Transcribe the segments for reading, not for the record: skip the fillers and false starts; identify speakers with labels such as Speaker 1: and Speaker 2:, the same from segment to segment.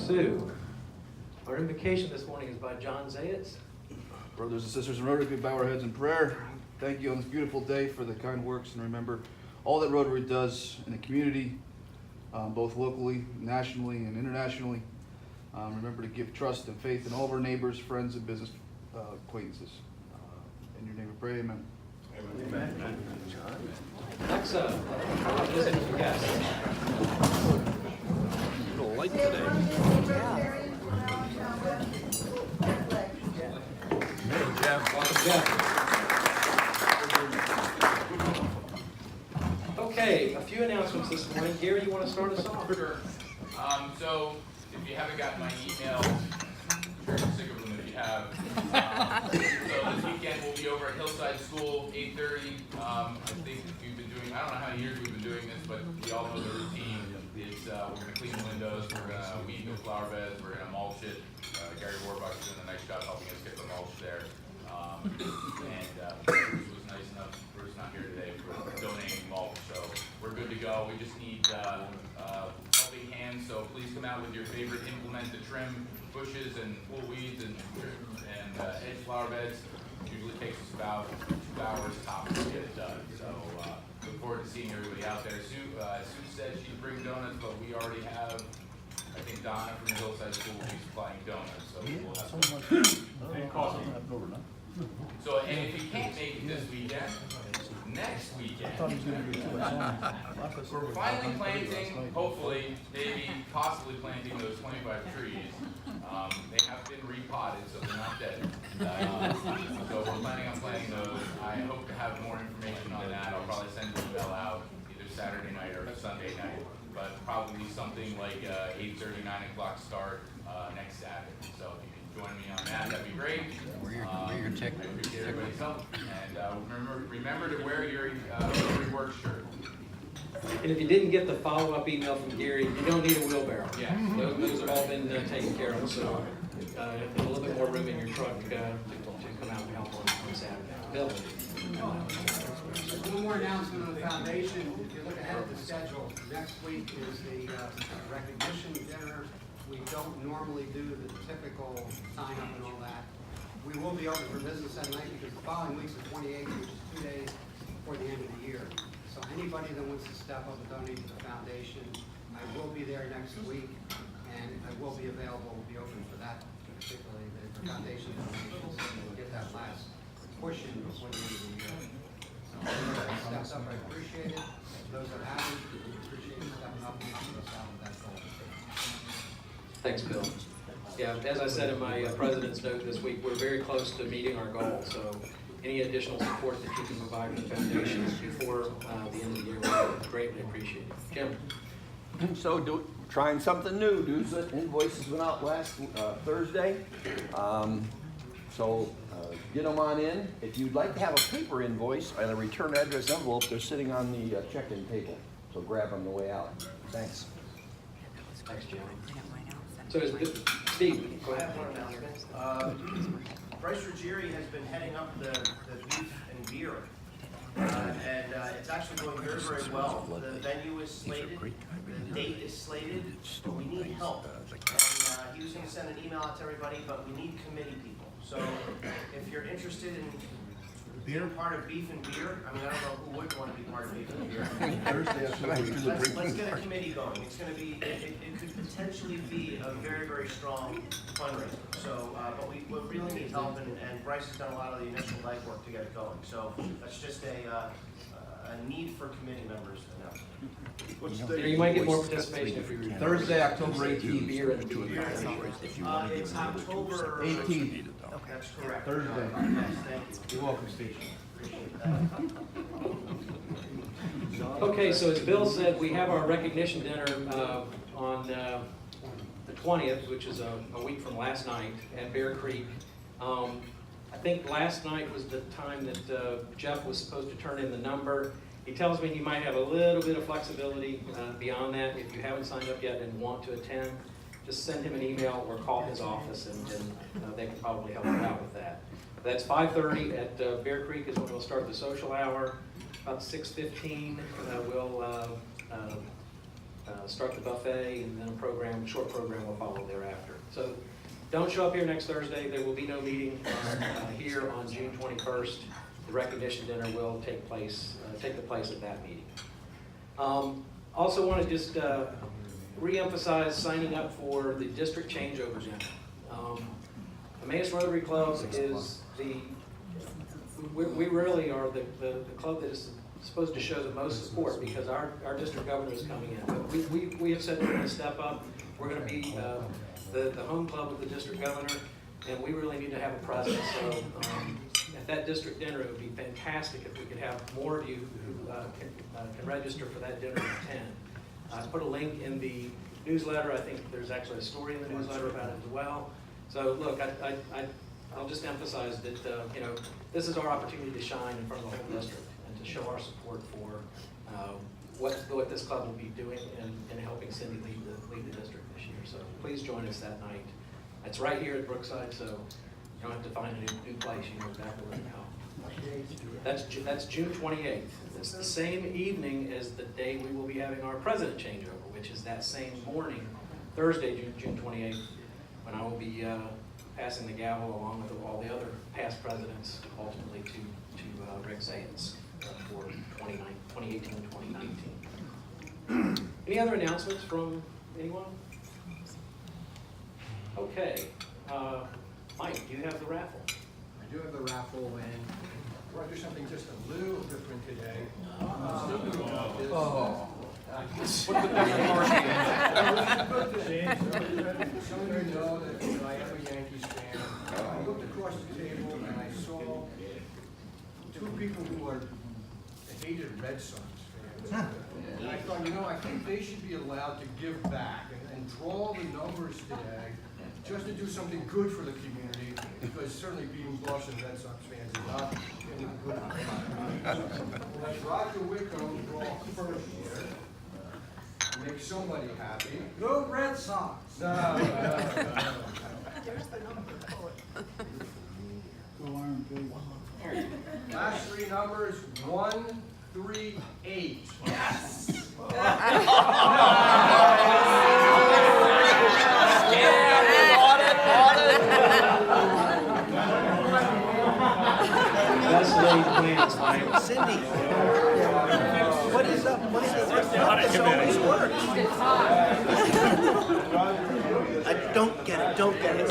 Speaker 1: 2. Our invocation this morning is by John Zayatz.
Speaker 2: Brothers and sisters in Rotary, we bow our heads in prayer. Thank you on this beautiful day for the kind works, and remember all that Rotary does in the community, both locally, nationally, and internationally. Remember to give trust and faith in all of our neighbors, friends, and business acquaintances. In your name we pray, amen.
Speaker 1: Amen. Amen. Next up, our visiting guest.
Speaker 3: A little light today. Hey, Jeff.
Speaker 1: Welcome, Jeff. Okay, a few announcements this morning. Gary, you want to start us off?
Speaker 4: Sure. So, if you haven't gotten my email, I'm sure you're sick of them if you have. So this weekend we'll be over at Hillside School, 8:30. I think we've been doing, I don't know how many years we've been doing this, but we all know the routine. It's, we're going to clean the windows, we're going to weed the flower beds, we're going to mulch it. Gary Warbuck's doing a nice job helping us get the mulch there. Bruce was nice enough, Bruce not here today, for donating mulch, so we're good to go. We just need helping hands, so please come out with your favorite implement to trim bushes and pull weeds and edge flower beds. Usually takes us about 2 hours tops to get it done. So look forward to seeing everybody out there. Sue said she'd bring donuts, but we already have, I think Donna from the Hillside School will be supplying donuts, so we'll have some.
Speaker 3: And coffee.
Speaker 4: So, and if you can't make it this weekend, next weekend, we're finally planting, hopefully, maybe possibly planting those 25 trees. They have been repotted, so they're not dead. So we're planning on planting those. I hope to have more information on that. I'll probably send an email out either Saturday night or Sunday night, but probably something like 8:30, 9 o'clock start next Saturday. So if you can join me on that, that'd be great. I appreciate everybody's help. And remember to wear your work shirt.
Speaker 1: And if you didn't get the follow-up email from Gary, you don't need a wheelbarrow.
Speaker 4: Yeah.
Speaker 1: Those have all been taken care of, so a little bit more room in your truck to come out and help on Saturday. Bill?
Speaker 5: One more announcement on the foundation. If you look ahead at the schedule, next week is the recognition dinner. We don't normally do the typical sign-up and all that. We will be open for business that night because the following week's the 28th, which is 2 days before the end of the year. So anybody that wants to step up and donate to the foundation, I will be there next week, and I will be available, will be open for that, particularly the foundation donations. We'll get that last push in before the end of the year. So everybody steps up, I appreciate it. Those that haven't, we appreciate you stepping up and helping us out with that goal.
Speaker 1: Thanks, Bill. Yeah, as I said in my president's note this week, we're very close to meeting our goal, so any additional support that you can provide for the foundation before the end of the year, we greatly appreciate it. Jim?
Speaker 3: So trying something new. Dues invoices went out last Thursday. So get them on in. If you'd like to have a paper invoice and a return address envelope, they're sitting on the check-in table. So grab them on the way out. Thanks.
Speaker 1: Thanks, Jim. So Steve, go ahead.
Speaker 6: Bryce Ruggieri has been heading up the beef and beer. And it's actually going very, very well. The venue is slated, the date is slated, but we need help. And he was going to send an email out to everybody, but we need committee people. So if you're interested in being part of beef and beer, I mean, I don't know who wouldn't want to be part of beef and beer. Let's get a committee going. It's going to be, it could potentially be a very, very strong fundraiser. So, but we really need help, and Bryce has done a lot of the initial legwork to get it going. So that's just a need for committee members now.
Speaker 1: You might get more participation if you
Speaker 2: Thursday, October 18th.
Speaker 1: beer and beer.
Speaker 6: It's October
Speaker 2: 18th.
Speaker 6: That's correct.
Speaker 2: Thursday.
Speaker 6: Yes, thank you.
Speaker 2: You're welcome, Steve.
Speaker 6: Appreciate that.
Speaker 1: Okay, so as Bill said, we have our recognition dinner on the 20th, which is a week from last night at Bear Creek. I think last night was the time that Jeff was supposed to turn in the number. He tells me he might have a little bit of flexibility beyond that. If you haven't signed up yet and want to attend, just send him an email or call his office, and they can probably help you out with that. That's 5:30 at Bear Creek is when we'll start the social hour. About 6:15, we'll start the buffet, and then a short program will follow thereafter. So don't show up here next Thursday. There will be no meeting here on June 21st. The recognition dinner will take the place at that meeting. Also want to just re-emphasize signing up for the district changeover dinner. Emmaus Rotary Club is we really are the club that is supposed to show the most support because our district governor is coming in. But we have said we're going to step up. We're going to be the home club of the district governor, and we really need to have a presence. So at that district dinner, it would be fantastic if we could have more of you who can register for that dinner and attend. I put a link in the newsletter. I think there's actually a story in the newsletter about it as well. So look, I'll just emphasize that this is our opportunity to shine in front of the whole district and to show our support for what this club will be doing in helping Cindy lead the district this year. So please join us that night. It's right here at Brookside, so you don't have to find a new place. You know exactly where to go. That's June 28th. It's the same evening as the day we will be having our president changeover, which is that same morning, Thursday, June 28th, when I will be passing the gavel along with all the other past presidents, ultimately to Rick Zayens for 2018 and 2019. Any other announcements from anyone? Okay. Mike, do you have the raffle?
Speaker 7: I do have the raffle, and we're going to do something just a little different today. Some of you know that I am a Yankees fan. I looked across the table and I saw two people who are hated Red Sox fans. And I thought, I think they should be allowed to give back and draw the numbers today just to do something good for the community, because certainly being Boston Red Sox fans is not any good for the community. We'll let Roger Wickham draw first here. Make somebody happy.
Speaker 5: Go Red Sox!
Speaker 7: No. Last three numbers, 1, 3, 8. Yes!
Speaker 1: That's laid plans, Mike.
Speaker 3: Cindy, what is up? What is this always works? I don't get it. Don't get it.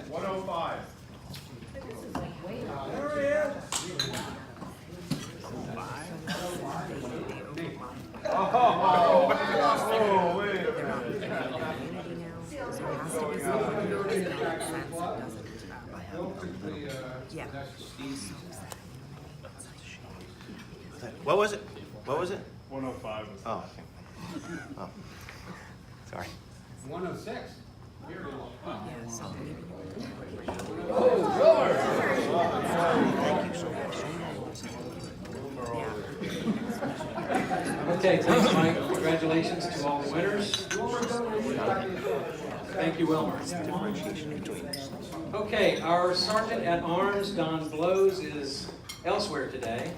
Speaker 7: 105.
Speaker 5: There he is.
Speaker 7: Oh, wait a minute.
Speaker 6: What was it? What was it?
Speaker 8: 105.
Speaker 6: Oh. Oh. Sorry.
Speaker 5: 106.
Speaker 1: Okay, thanks, Mike. Congratulations to all the winners. Thank you, Wilmer. Okay, our Sergeant at Arms, Don Blows, is elsewhere today.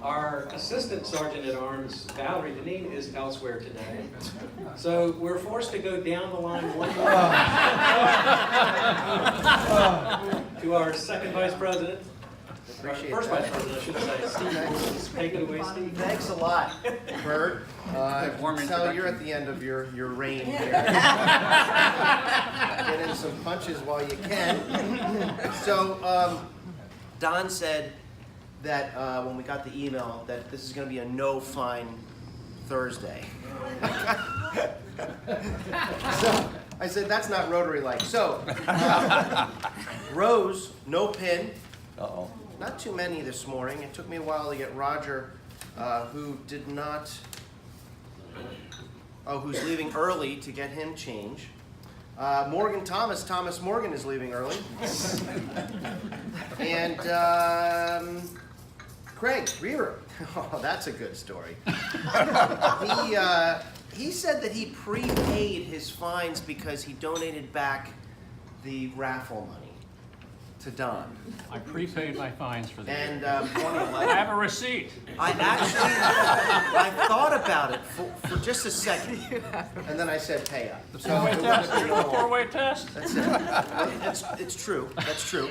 Speaker 1: Our Assistant Sergeant at Arms, Valerie Deneen, is elsewhere today. So we're forced to go down the line one more to our second Vice President. First Vice President, I should say. Steve, take it away, Steve.
Speaker 6: Thanks a lot, Bert. So you're at the end of your reign here. Get in some punches while you can. So Don said that when we got the email that this is going to be a no-fine Thursday. So I said, that's not Rotary-like. So Rose, no pin. Uh-oh. Not too many this morning. It took me a while to get Roger, who did not, who's leaving early, to get him change. Morgan Thomas Morgan is leaving early. And Craig Reaver, oh, that's a good story. He said that he prepaid his fines because he donated back the raffle money. to Don.
Speaker 8: I prepaid my fines for the year.
Speaker 6: And
Speaker 8: I have a receipt.
Speaker 6: I actually, I thought about it for just a second, and then I said, pay up. So
Speaker 8: Four-way
Speaker 6: it
Speaker 8: test.
Speaker 6: wasn't
Speaker 8: Here's the four-way test.
Speaker 6: That's it. It's true. That's true.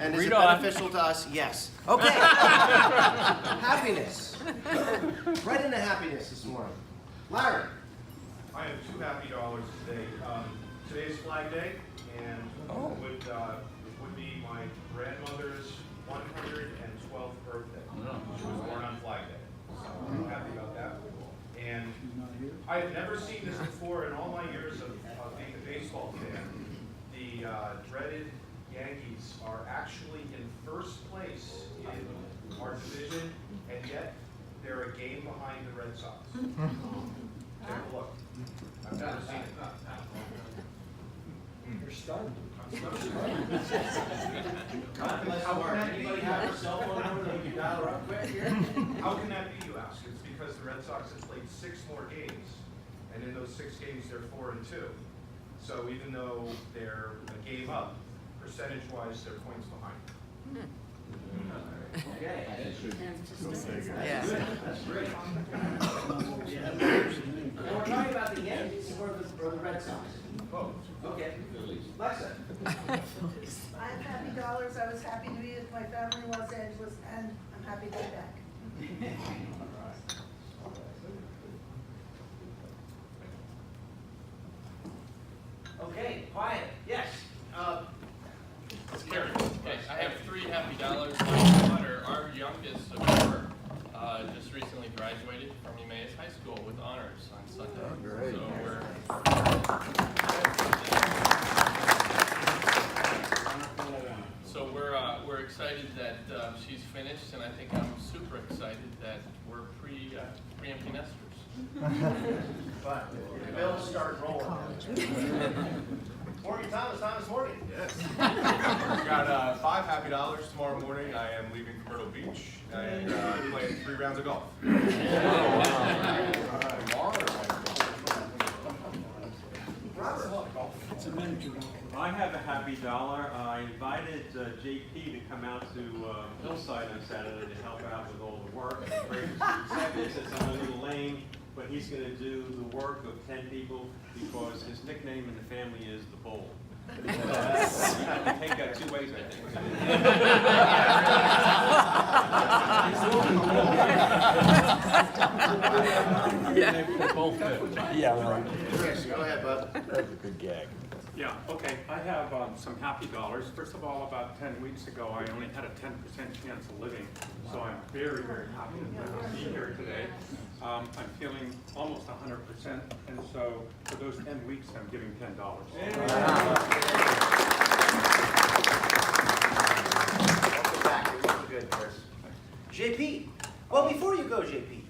Speaker 6: And is it
Speaker 8: Read on.
Speaker 6: beneficial to us? Yes. Okay. Happiness. Right into happiness this morning. Larry.
Speaker 9: I have two happy dollars today. Today's Flag Day, and it would be my grandmother's 112th birthday. She was born on Flag Day, so I'm happy about that. And I've never seen this before in all my years of being a baseball fan. The dreaded Yankees are actually in first place in our division, and yet they're a game behind the Red Sox. Take a look. I've never seen it.
Speaker 7: You're stunned.
Speaker 6: Anybody have a cell phone number that we can dial her up quick here?
Speaker 9: How can that be, you ask? It's because the Red Sox have played 6 more games, and in those 6 games, they're 4-2. So even though they're a game up, percentage-wise, they're points behind.
Speaker 6: Okay.
Speaker 5: That's great.
Speaker 6: And we're talking about the Yankees or the Red Sox?
Speaker 9: Oh.
Speaker 6: Okay. Lexa.
Speaker 10: I have happy dollars. I was happy to be with my family in Los Angeles, and I'm happy to be back.
Speaker 6: Okay, quiet. Yes.
Speaker 11: Gary. Okay, I have 3 happy dollars. My daughter, our youngest of 4, just recently graduated from Emmaus High School with honors on Sunday.
Speaker 3: Oh, great.
Speaker 11: So we're excited that she's finished, and I think I'm super excited that we're pre-empty nesters.
Speaker 6: But the bills start rolling. Morgan Thomas Morgan.
Speaker 12: Yes. I've got 5 happy dollars tomorrow morning. I am leaving for Myrtle Beach and playing 3 rounds of golf.
Speaker 13: I have a happy dollar. I invited JP to come out to Hillside on Saturday to help out with all the work. It's on a little lane, but he's going to do the work of 10 people because his nickname in the family is the Bull. You can take that 2 ways, I
Speaker 3: Yeah. Yeah, right.
Speaker 6: Chris, go ahead, bud.
Speaker 3: That's a good gag.
Speaker 13: Yeah, okay, I have some happy dollars. First of all, about 10 weeks ago, I only had a 10% chance of living, so I'm very, very happy to be here today. I'm feeling almost 100%, and so for those 10 weeks, I'm giving $10.
Speaker 6: Welcome back. You're looking good, Chris. JP. Well, before you go, JP,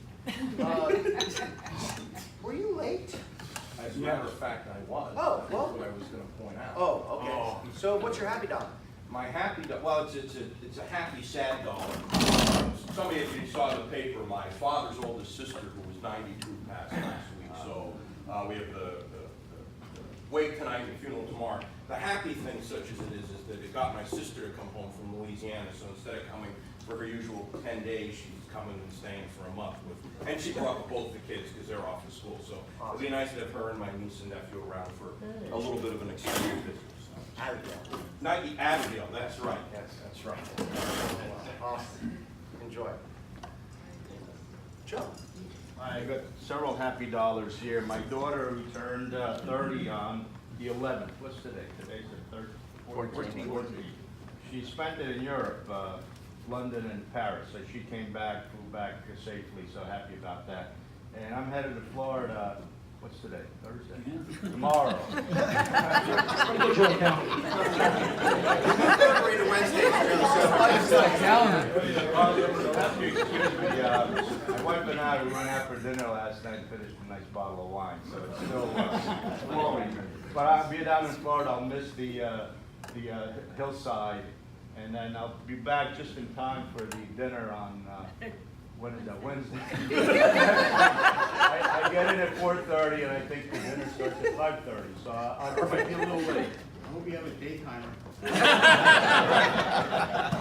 Speaker 6: were you late?
Speaker 12: As a matter of fact, I was.
Speaker 6: Oh, well.
Speaker 12: That's what I was going to point out.
Speaker 6: Oh, okay. So what's your happy dollar?
Speaker 3: My happy, well, it's a happy, sad dollar. Somebody, if you saw the paper, my father's oldest sister, who was 92, passed last week. So we have the wake tonight and funeral tomorrow. The happy thing, such as it is that it got my sister to come home from Louisiana. So instead of coming for her usual 10 days, she's coming and staying for a month with. And she brought both the kids because they're off to school. So it'd be nice to have her and my niece and nephew around for a little bit of an extended visit.
Speaker 6: Abigail.
Speaker 3: Not Abigail, that's right. Yes, that's right.
Speaker 6: Awesome. Enjoy. Joe.
Speaker 14: I got several happy dollars here. My daughter, who turned 30 on the 11th. What's today? Today's the 14th. She spent it in Europe, London and Paris. So she came back, flew back safely. So happy about that. And I'm headed to Florida. What's today? Thursday. Tomorrow. My wife and I, we went out for dinner last night and finished a nice bottle of wine, so it's still flowing. But I'll be down in Florida. I'll miss the hillside, and then I'll be back just in time for the dinner on Wednesday. I get in at 4:30, and I think the dinner starts at 5:30, so I might be a little late. I hope you have a daytimer.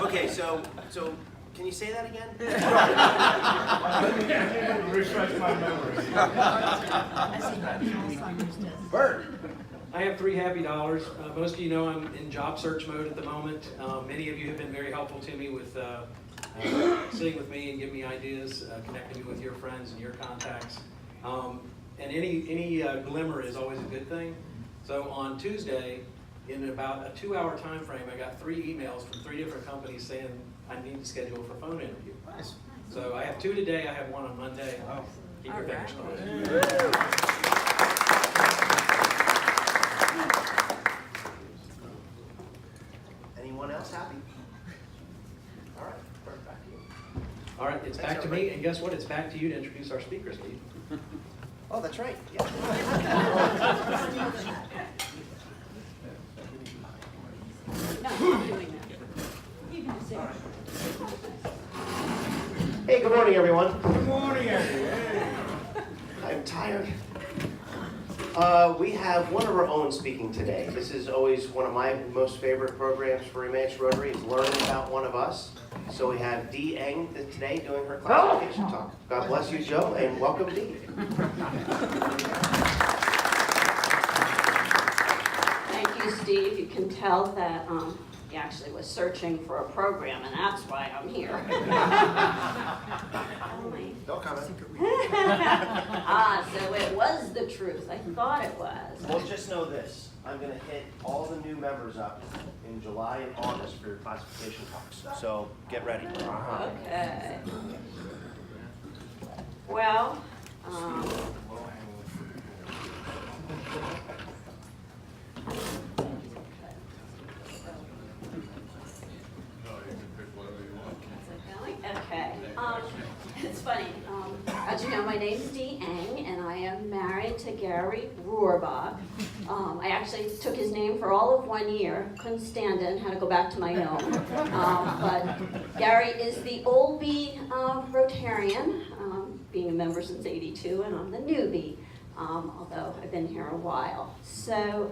Speaker 6: Okay, so can you say that again?
Speaker 14: Refresh my memory.
Speaker 6: Bert.
Speaker 1: I have $3 happy. Most of you know I'm in job search mode at the moment. Many of you have been very helpful to me with sitting with me and giving me ideas, connecting me with your friends and your contacts. And any glimmer is always a good thing. So on Tuesday, in about a 2-hour time frame, I got 3 emails from 3 different companies saying I need to schedule for a phone interview.
Speaker 6: Nice.
Speaker 1: So I have 2 today, I have 1 on Monday. Keep your fingers crossed.
Speaker 6: Anyone else happy? All right, Bert, back to you.
Speaker 1: All right, it's back to me, and guess what? It's back to you to introduce our speaker, Steve.
Speaker 6: Oh, that's right, yeah. Hey, good morning, everyone.
Speaker 14: Good morning, everyone.
Speaker 6: I'm tired. We have one of our own speaking today. This is always one of my most favorite programs for Emmaus Rotary, is learning about one of us. So we have Dee Ang today doing her classification talk. God bless you, Joe, and welcome, Dee.
Speaker 15: Thank you, Steve. You can tell that he actually was searching for a program, and that's why I'm here.
Speaker 6: No comment.
Speaker 15: So it was the truth. I thought it was.
Speaker 6: Well, just know this. I'm going to hit all the new members up in July and August for your classification talks. So get ready.
Speaker 15: Okay. Well, okay. It's funny. As you know, my name is Dee Ang, and I am married to Gary Rohrbach. I actually took his name for all of 1 year. Couldn't stand it and had to go back to my own. But Gary is the old bee Rotarian, being a member since '82, and I'm the newbie, although I've been here a while. So,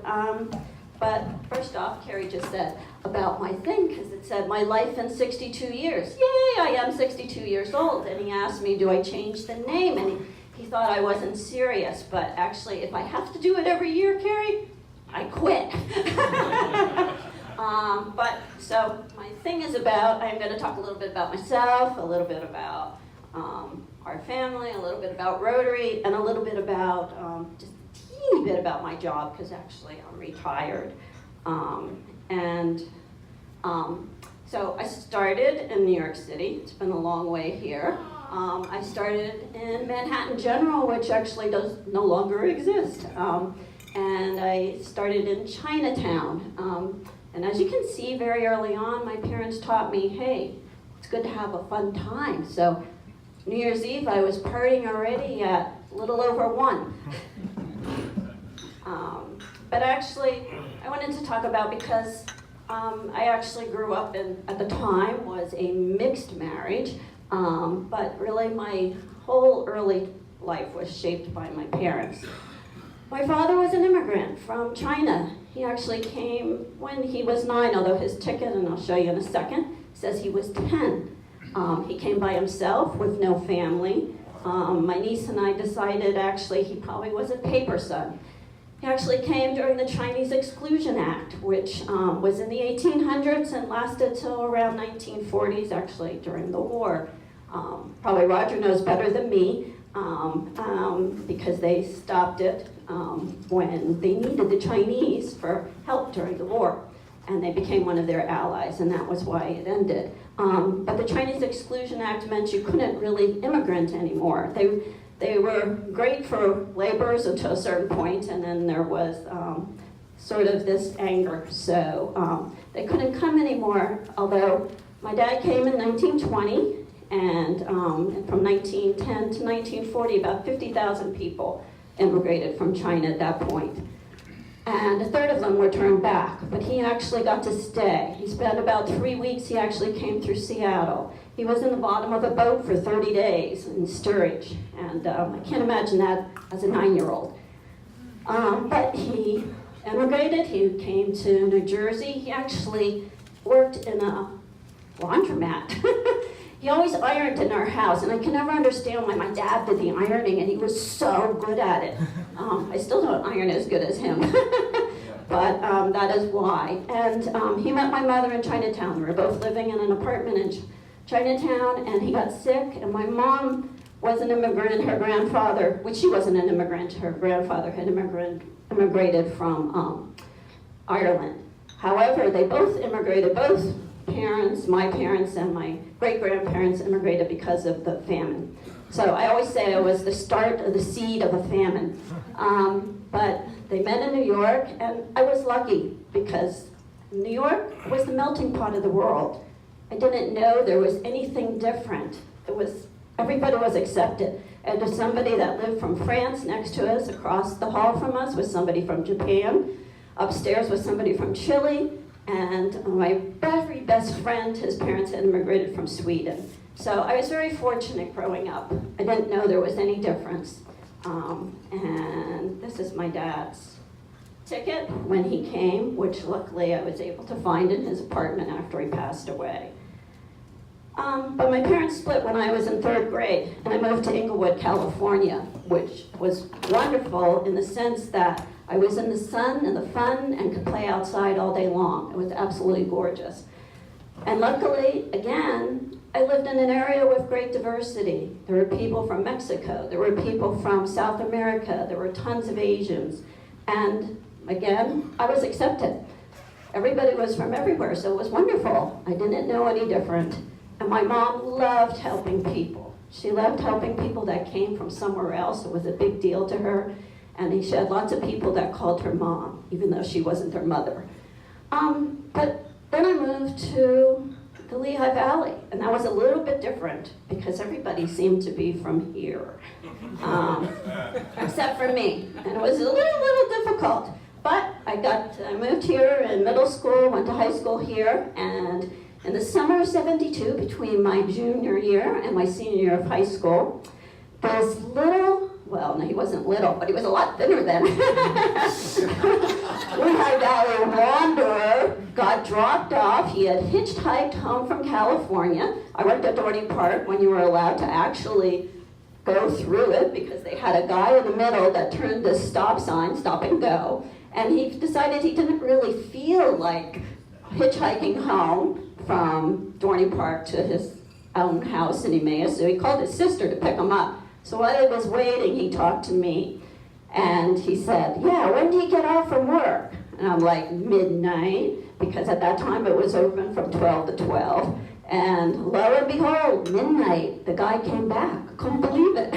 Speaker 15: but first off, Carrie just said about my thing, because it said my life in 62 years. Yay, I am 62 years old. And he asked me, do I change the name? And he thought I wasn't serious. But actually, if I have to do it every year, Carrie, I quit. But so my thing is about, I'm going to talk a little bit about myself, a little bit about our family, a little bit about Rotary, and a little bit about just teeny bit about my job, because actually I'm retired. So I started in New York City. It's been a long way here. I started in Manhattan General, which actually does no longer exist. And I started in Chinatown. And as you can see, very early on, my parents taught me, hey, it's good to have a fun time. So New Year's Eve, I was partying already at a little over 1. But actually, I wanted to talk about, because I actually grew up in, at the time, was a mixed marriage. But really my whole early life was shaped by my parents. My father was an immigrant from China. He actually came when he was 9, although his ticket, and I'll show you in a second, says he was 10. He came by himself with no family. My niece and I decided actually he probably was a paper son. He actually came during the Chinese Exclusion Act, which was in the 1800s and lasted till around 1940s, actually during the war. Probably Roger knows better than me, because they stopped it when they needed the Chinese for help during the war. And they became one of their allies, and that was why it ended. But the Chinese Exclusion Act meant you couldn't really immigrant anymore. They were great for laborers until a certain point, and then there was sort of this anger. So they couldn't come anymore, although my dad came in 1920, and from 1910 to 1940, about 50,000 people immigrated from China at that point. And a third of them were turned back, but he actually got to stay. He spent about 3 weeks. He actually came through Seattle. He was in the bottom of a boat for 30 days in Sturridge, and I can't imagine that as a 9-year-old. But he immigrated. He came to New Jersey. He actually worked in a laundromat. He always ironed in our house, and I can never understand why my dad did the ironing, and he was so good at it. I still don't iron as good as him, but that is why. And he met my mother in Chinatown. We were both living in an apartment in Chinatown, and he got sick, and my mom was an immigrant. Her grandfather, which she wasn't an immigrant, her grandfather had immigrated from Ireland. However, they both immigrated, both parents, my parents and my great-grandparents immigrated because of the famine. So I always say I was the start of the seed of a famine. But they met in New York, and I was lucky because New York was the melting pot of the world. I didn't know there was anything different. Everybody was accepted. And there's somebody that lived from France next to us, across the hall from us was somebody from Japan, upstairs was somebody from Chile, and my very best friend, his parents had immigrated from Sweden. So I was very fortunate growing up. I didn't know there was any difference. And this is my dad's ticket when he came, which luckily I was able to find in his apartment after he passed away. But my parents split when I was in 3rd grade, and I moved to Inglewood, California, which was wonderful in the sense that I was in the sun and the fun and could play outside all day long. It was absolutely gorgeous. And luckily, again, I lived in an area with great diversity. There were people from Mexico, there were people from South America, there were tons of Asians. And again, I was accepted. Everybody was from everywhere, so it was wonderful. I didn't know any different. And my mom loved helping people. She loved helping people that came from somewhere else. It was a big deal to her. And she had lots of people that called her mom, even though she wasn't their mother. But then I moved to the Lehigh Valley, and that was a little bit different because everybody seemed to be from here, except for me. And it was a little difficult. But I moved here in middle school, went to high school here, and in the summer of '72, between my junior year and my senior year of high school, this little, well, no, he wasn't little, but he was a lot thinner then, Lehigh Valley wanderer got dropped off. He had hitchhiked home from California. I went to Dorney Park when you were allowed to actually go through it because they had a guy in the middle that turned the stop sign, stop and go, and he decided he didn't really feel like hitchhiking home from Dorney Park to his own house in Emmaus, so he called his sister to pick him up. So while I was waiting, he talked to me, and he said, yeah, when do you get off from work? And I'm like, midnight, because at that time it was open from 12 to 12. And lo and behold, midnight, the guy came back. I couldn't believe it.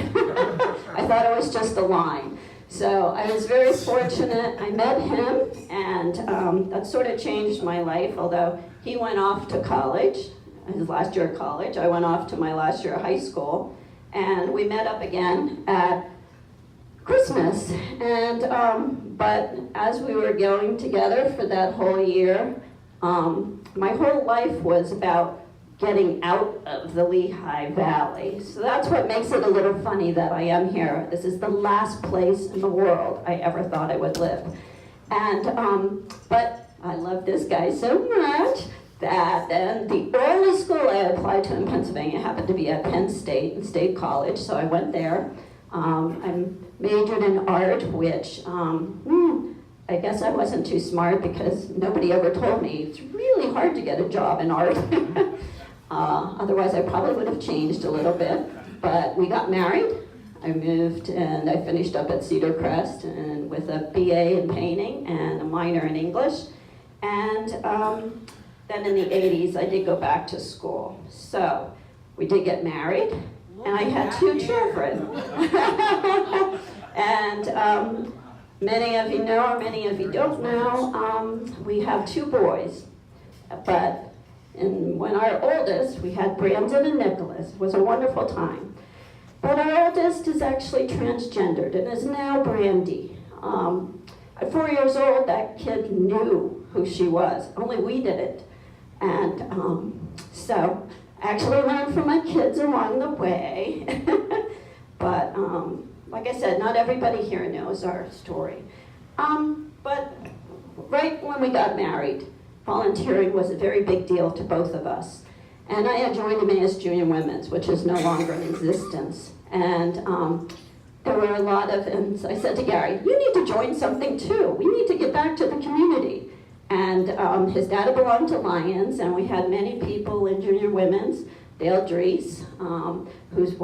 Speaker 15: I thought it was just a line. So I was very fortunate. I met him, and that sort of changed my life, although he went off to college, his last year of college. I went off to my last year of high school, and we met up again at Christmas. And but as we were going together for that whole year, my whole life was about getting out of the Lehigh Valley. So that's what makes it a little funny that I am here. This is the last place in the world I ever thought I would live. And, but I love this guy so much that then the only school I applied to in Pennsylvania happened to be at Penn State and State College, so I went there. I majored in art, which I guess I wasn't too smart because nobody ever told me it's really hard to get a job in art. Otherwise, I probably would have changed a little bit. But we got married. I moved and I finished up at Cedar Crest and with a BA in painting and a minor in English. And then in the 80s, I did go back to school. So we did get married, and I had 2 children. And many of you know, or many of you don't know, we have 2 boys. But when our oldest, we had Brandon and Nicholas. It was a wonderful time. But our oldest is actually transgendered and is now Brandy. At 4 years old, that kid knew who she was. Only we didn't. And so I actually learned from my kids along the way. But like I said, not everybody here knows our story. But right when we got married, volunteering was a very big deal to both of us. And I had joined Emmaus Junior Women's, which is no longer in existence. And there were a lot of, and I said to Gary, you need to join something too. We need to get back to the community. And his dad belonged to Lions, and we had many people in Junior Women's. Dale Dries, whose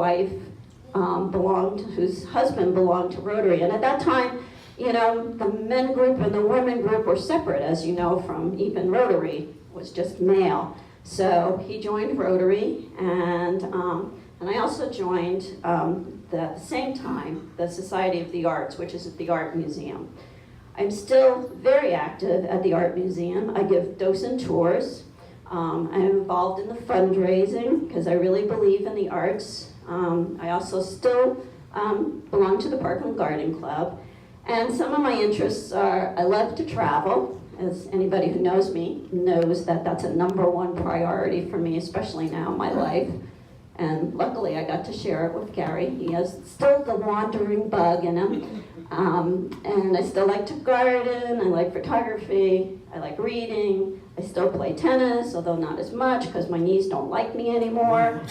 Speaker 15: husband belonged to Rotary. And at that time, you know, the men group and the women group were separate, as you know, from even Rotary was just male. So he joined Rotary, and I also joined, at the same time, the Society of the Arts, which is at the Art Museum. I'm still very active at the Art Museum. I give docent tours. I'm involved in the fundraising because I really believe in the arts. I also still belong to the Park and Garden Club. And some of my interests are, I love to travel. As anybody who knows me knows that that's a #1 priority for me, especially now in my life. And luckily I got to share it with Gary. He has still the wandering bug in him. And I still like to garden, I like photography, I like reading, I still play tennis, although not as much because my knees don't like me anymore.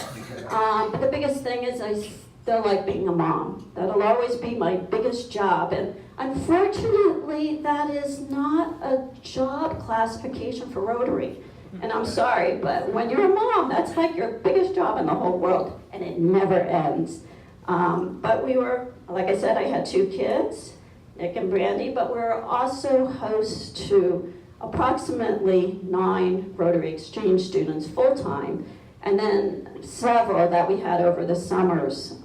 Speaker 15: But the biggest thing is I still like being a mom. That'll always be my biggest job. And unfortunately, that is not a job classification for Rotary. And I'm sorry, but when you're a mom, that's like your biggest job in the whole world, and it never ends. But we were, like I said, I had 2 kids, Nick and Brandy, but we're also hosts to approximately 9 Rotary Exchange students full-time, and then several that we had over the summers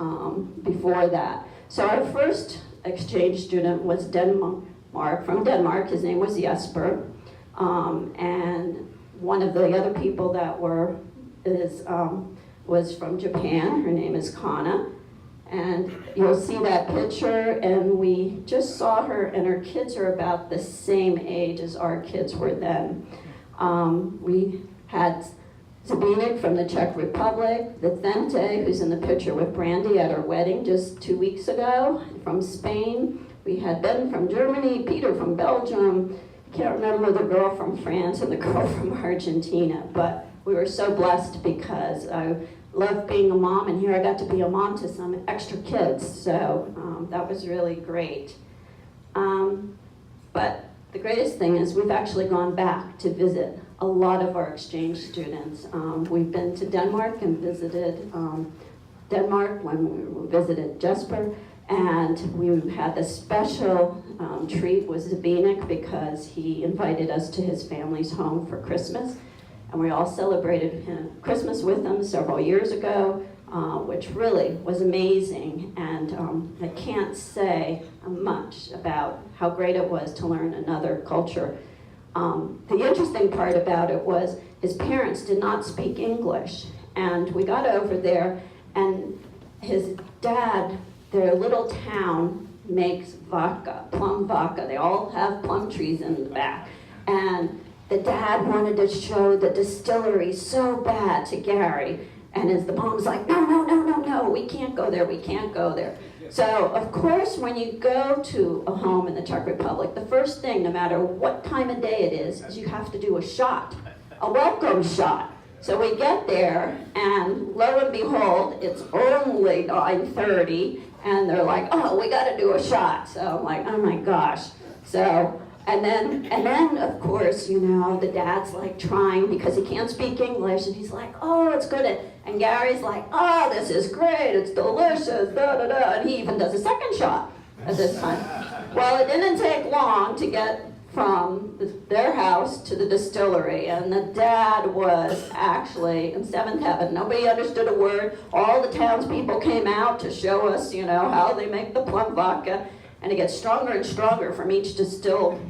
Speaker 15: before that. So our first exchange student was from Denmark. His name was Jesper, and one of the other people that was from Japan. Her name is Kana. And you'll see that picture, and we just saw her, and her kids are about the same age as our kids were then. We had Zabinik from the Czech Republic, Vicente, who's in the picture with Brandy at her wedding just 2 weeks ago, from Spain. We had Ben from Germany, Peter from Belgium. I can't remember the girl from France and the girl from Argentina, but we were so blessed because I love being a mom, and here I got to be a mom to some extra kids, so that was really great. But the greatest thing is we've actually gone back to visit a lot of our exchange students. We've been to Denmark and visited Denmark when we visited Jesper, and we had this special treat with Zabinik because he invited us to his family's home for Christmas. And we all celebrated Christmas with them several years ago, which really was amazing. And I can't say much about how great it was to learn another culture. The interesting part about it was his parents did not speak English. And we got over there, and his dad, their little town, makes vodka, plum vodka. They all have plum trees in the back. And the dad wanted to show the distillery so bad to Gary, and the mom's like, no, we can't go there, we can't go there. So, of course, when you go to a home in the Czech Republic, the first thing, no matter what time of day it is you have to do a shot, a welcome shot. So we get there, and lo and behold, it's only 9:30, and they're like, oh, we gotta do a shot. So I'm like, oh my gosh. So, and then, of course, you know, the dad's like trying because he can't speak English, and he's like, oh, it's good. And Gary's like, oh, this is great, it's delicious, da da da. And he even does a second shot at this time. Well, it didn't take long to get from their house to the distillery, and the dad was actually in seventh heaven. Nobody understood a word. All the townspeople came out to show us, you know, how they make the plum vodka, and it gets stronger and stronger from each distilled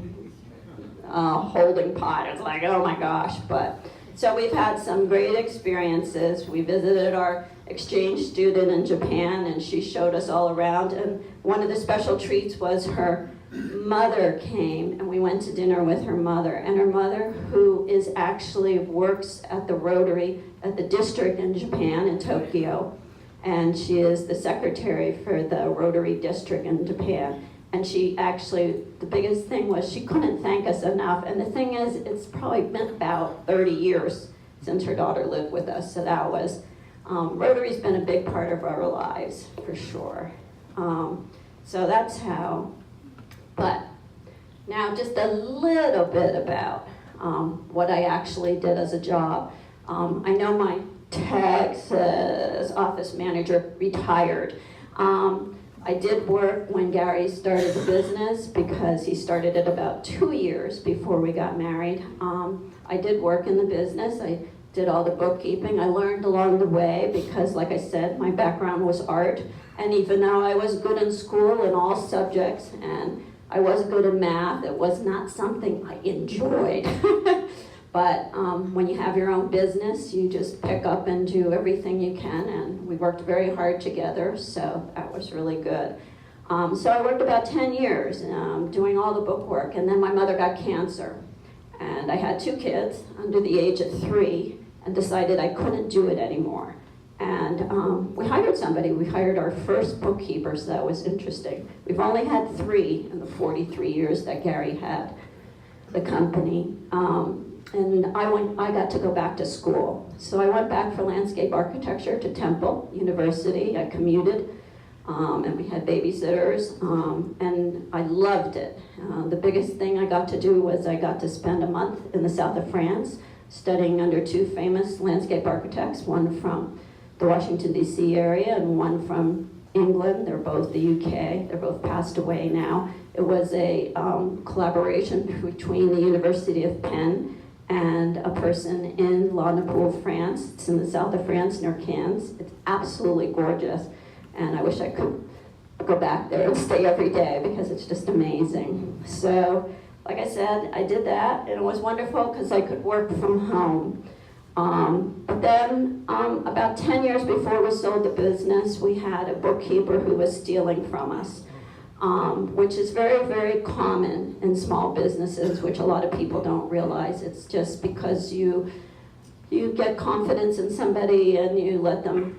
Speaker 15: holding pot. It's like, oh my gosh. But so we've had some great experiences. We visited our exchange student in Japan, and she showed us all around, and one of the special treats was her mother came, and we went to dinner with her mother, and her mother, who is actually works at the Rotary at the district in Japan, in Tokyo, and she is the secretary for the Rotary district in Japan. And she actually, the biggest thing was she couldn't thank us enough. And the thing is, it's probably been about 30 years since her daughter lived with us. So that was, Rotary's been a big part of our lives, for sure. So that's how, but now just a little bit about what I actually did as a job. I know my Texas office manager retired. I did work when Gary started the business because he started it about 2 years before we got married. I did work in the business. I did all the bookkeeping. I learned along the way because, like I said, my background was art. And even though I was good in school in all subjects and I was good in math, it was not something I enjoyed. But when you have your own business, you just pick up and do everything you can, and we worked very hard together, so that was really good. So I worked about 10 years doing all the bookwork, and then my mother got cancer. And I had 2 kids under the age of 3 and decided I couldn't do it anymore. And we hired somebody. We hired our first bookkeeper, so that was interesting. We've only had 3 in the 43 years that Gary had the company. And I got to go back to school. So I went back for landscape architecture to Temple University. I commuted, and we had babysitters, and I loved it. The biggest thing I got to do was I got to spend a month in the south of France studying under 2 famous landscape architects, one from the Washington, D.C. area and one from England. They're both the UK. They're both passed away now. It was a collaboration between the University of Penn and a person in La Napoule, France. It's in the south of France near Cannes. It's absolutely gorgeous. And I wish I could go back there and stay every day because it's just amazing. So, like I said, I did that, and it was wonderful because I could work from home. But then, about 10 years before we sold the business, we had a bookkeeper who was stealing from us, which is very, very common in small businesses, which a lot of people don't realize. It's just because you get confidence in somebody and you let them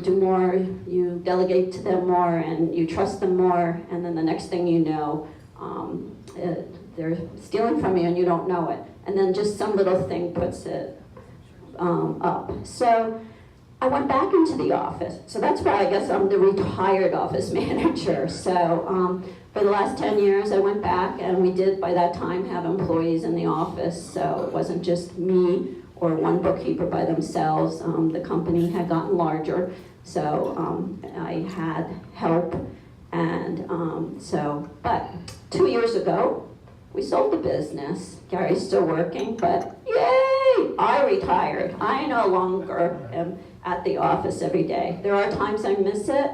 Speaker 15: do more, you delegate to them more, and you trust them more, and then the next thing you know, they're stealing from you and you don't know it. And then just some little thing puts it up. So I went back into the office. So that's why I guess I'm the retired office manager. So for the last 10 years, I went back, and we did by that time have employees in the office. So it wasn't just me or one bookkeeper by themselves. The company had gotten larger, so I had help. And but 2 years ago, we sold the business. Gary's still working, but yay, I retired. I no longer am at the office every day. There are times I miss it.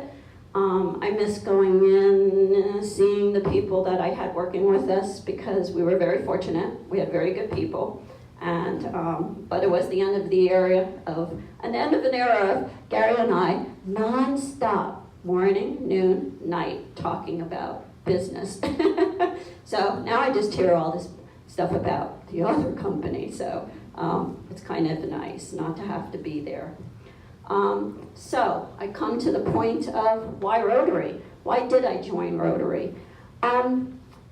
Speaker 15: I miss going in, seeing the people that I had working with us because we were very fortunate. We had very good people. And but it was the end of an era of Gary and I non-stop, morning, noon, night, talking about business. So now I just hear all this stuff about the other company, so it's kind of nice not to have to be there. So I come to the point of why Rotary? Why did I join Rotary? I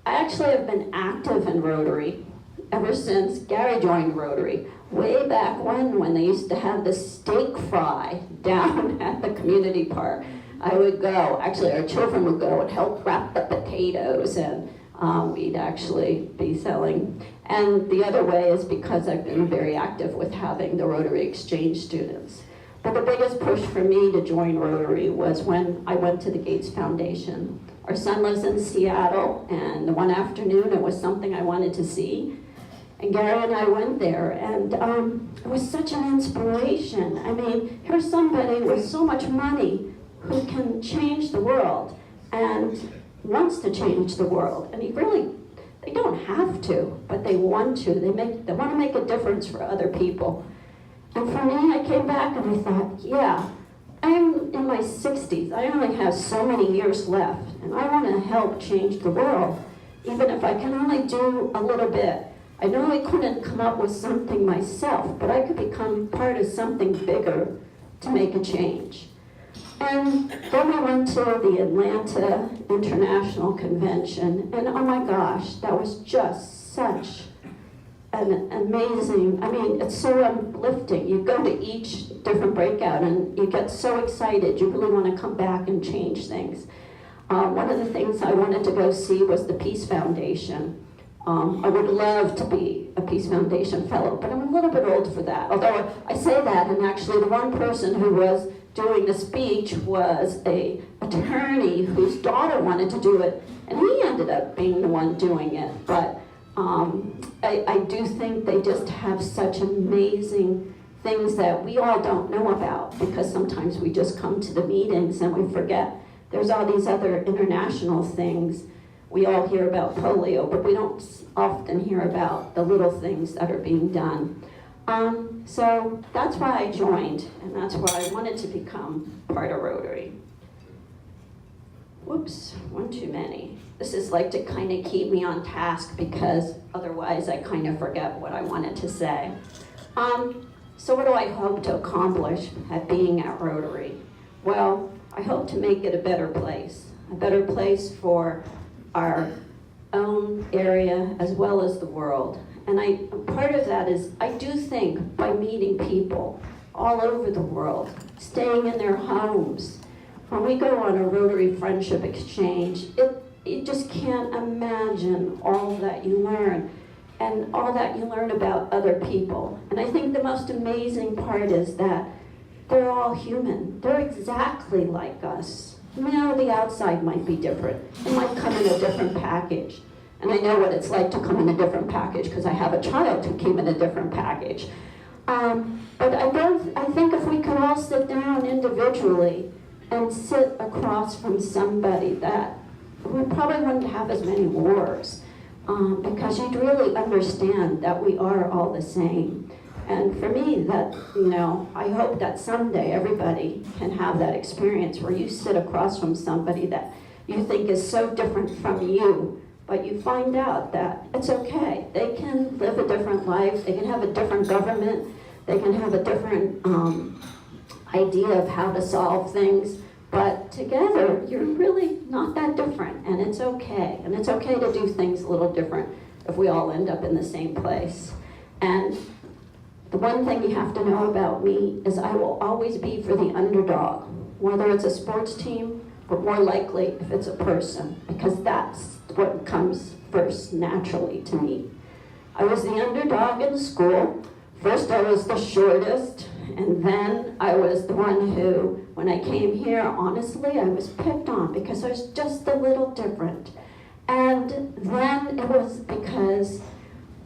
Speaker 15: actually have been active in Rotary ever since Gary joined Rotary. Way back when they used to have the steak fry down at the community park. I would go, actually our children would go and help wrap the potatoes, and we'd actually be selling. And the other way is because I've been very active with having the Rotary Exchange students. But the biggest push for me to join Rotary was when I went to the Gates Foundation. Our son lives in Seattle, and one afternoon it was something I wanted to see. And Gary and I went there, and it was such an inspiration. I mean, here's somebody with so much money who can change the world and wants to change the world. And they don't have to, but they want to. They want to make a difference for other people. And for me, I came back and I thought, yeah, I'm in my 60s. I only have so many years left, and I want to help change the world, even if I can only do a little bit. I know I couldn't come up with something myself, but I could become part of something bigger to make a change. And then we went to the Atlanta International Convention, and oh my gosh, that was just such an amazing, I mean, it's so uplifting. You go to each different breakout and you get so excited, you really want to come back and change things. One of the things I wanted to go see was the Peace Foundation. I would love to be a Peace Foundation fellow, but I'm a little bit old for that. Although I say that, and actually the one person who was doing the speech was an attorney whose daughter wanted to do it, and he ended up being the one doing it. But I do think they just have such amazing things that we all don't know about, because sometimes we just come to the meetings and we forget there's all these other international things. We all hear about polio, but we don't often hear about the little things that are being done. So that's why I joined, and that's why I wanted to become part of Rotary. Whoops, one too many. This is like to kind of keep me on task, because otherwise I kind of forget what I wanted to say. So what do I hope to accomplish at being at Rotary? Well, I hope to make it a better place for our own area as well as the world. And part of that is, I do think by meeting people all over the world, staying in their homes, when we go on a Rotary Friendship Exchange, you just can't imagine all that you learn and all that you learn about other people. And I think the most amazing part is that they're all human. They're exactly like us. Now the outside might be different. It might come in a different package. And I know what it's like to come in a different package, because I have a child who came in a different package. But I think if we could all sit down individually and sit across from somebody, that we probably wouldn't have as many wars, because you'd really understand that we are all the same. And for me, that, I hope that someday everybody can have that experience where you sit across from somebody that you think is so different from you, but you find out that it's okay. They can live a different life, they can have a different government, they can have a different idea of how to solve things, but together, you're really not that different, and it's okay. And it's okay to do things a little different if we all end up in the same place. And the one thing you have to know about me is I will always be for the underdog, whether it's a sports team, but more likely if it's a person, because that's what comes first naturally to me. I was the underdog in school. First I was the shortest, and then I was the one who, when I came here, honestly, I was picked on because I was just a little different. And then it was because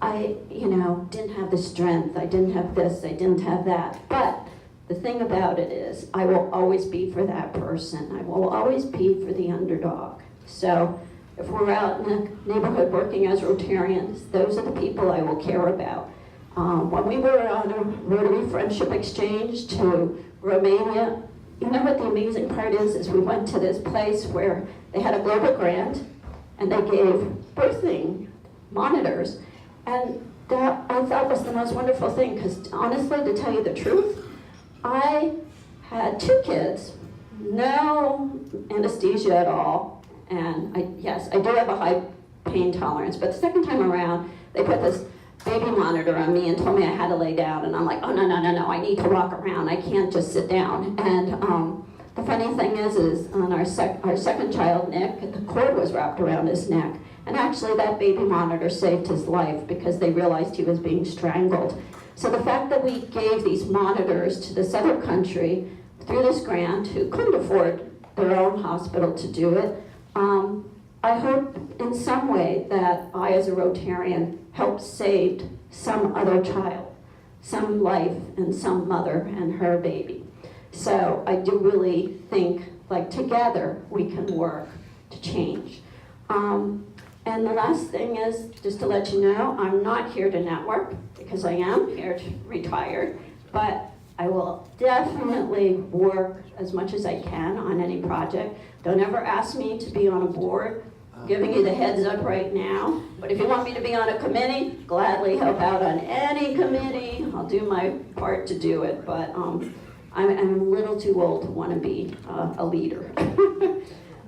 Speaker 15: I, didn't have the strength, I didn't have this, I didn't have that. But the thing about it is, I will always be for that person. I will always be for the underdog. So if we're out in the neighborhood working as Rotarians, those are the people I will care about. When we were on a Rotary Friendship Exchange to Romania, you know what the amazing part is we went to this place where they had a global grant, and they gave birthing monitors. And that I thought was the most wonderful thing, because honestly, to tell you the truth, I had 2 kids, no anesthesia at all, and yes, I do have a high pain tolerance, but the second time around, they put this baby monitor on me and told me I had to lay down, and I'm like, oh no, I need to walk around, I can't just sit down. And the funny thing is on our second child, Nick, the cord was wrapped around his neck. And actually that baby monitor saved his life because they realized he was being strangled. So the fact that we gave these monitors to this other country through this grant, who couldn't afford their own hospital to do it, I hope in some way that I as a Rotarian helped save some other child, some life, and some mother and her baby. So I do really think, like, together we can work to change. And the last thing is, just to let you know, I'm not here to network, because I am here to retire, but I will definitely work as much as I can on any project. Don't ever ask me to be on a board. I'm giving you the heads up right now. But if you want me to be on a committee, gladly help out on any committee. I'll do my part to do it. But I'm a little too old to want to be a leader.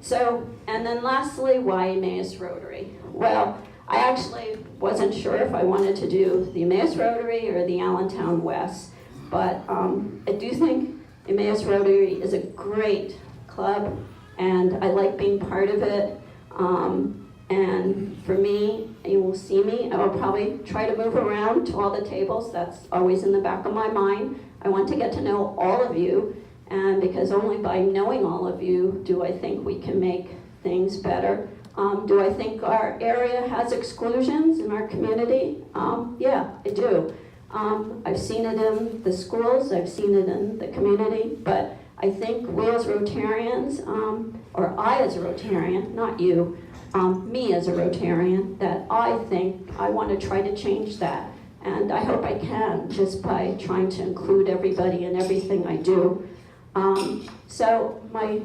Speaker 15: So, and then lastly, why Emmaus Rotary? Well, I actually wasn't sure if I wanted to do the Emmaus Rotary or the Allentown West, but I do think Emmaus Rotary is a great club, and I like being part of it. And for me, you will see me, I will probably try to move around to all the tables. That's always in the back of my mind. I want to get to know all of you, and because only by knowing all of you do I think we can make things better. Do I think our area has exclusions in our community? Yeah, I do. I've seen it in the schools, I've seen it in the community, but I think we as Rotarians, or I as a Rotarian, not you, me as a Rotarian, that I think I want to try to change that. And I hope I can, just by trying to include everybody in everything I do. So my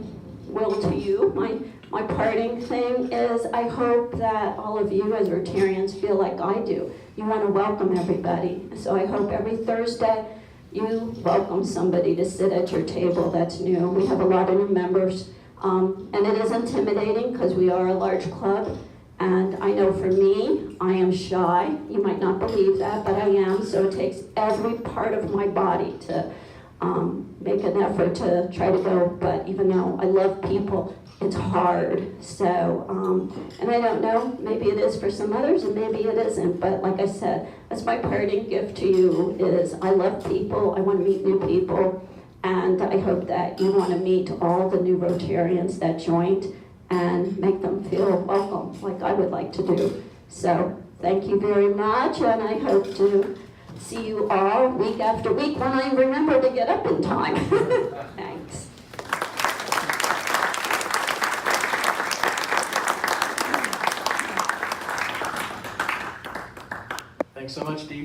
Speaker 15: will to you, my parting thing is I hope that all of you as Rotarians feel like I do. You want to welcome everybody. So I hope every Thursday you welcome somebody to sit at your table that's new. We have a lot of new members. And it is intimidating because we are a large club. And I know for me, I am shy. You might not believe that, but I am. So it takes every part of my body to make an effort to try to go. But even though I love people, it's hard. So, and I don't know, maybe it is for some others and maybe it isn't. But like I said, that's my parting gift to you is I love people. I want to meet new people. And I hope that you want to meet all the new Rotarians that joined and make them feel welcome, like I would like to do. So thank you very much, and I hope to see you all week after week when I remember to get up in time. Thanks.
Speaker 1: Thanks so much, Dee.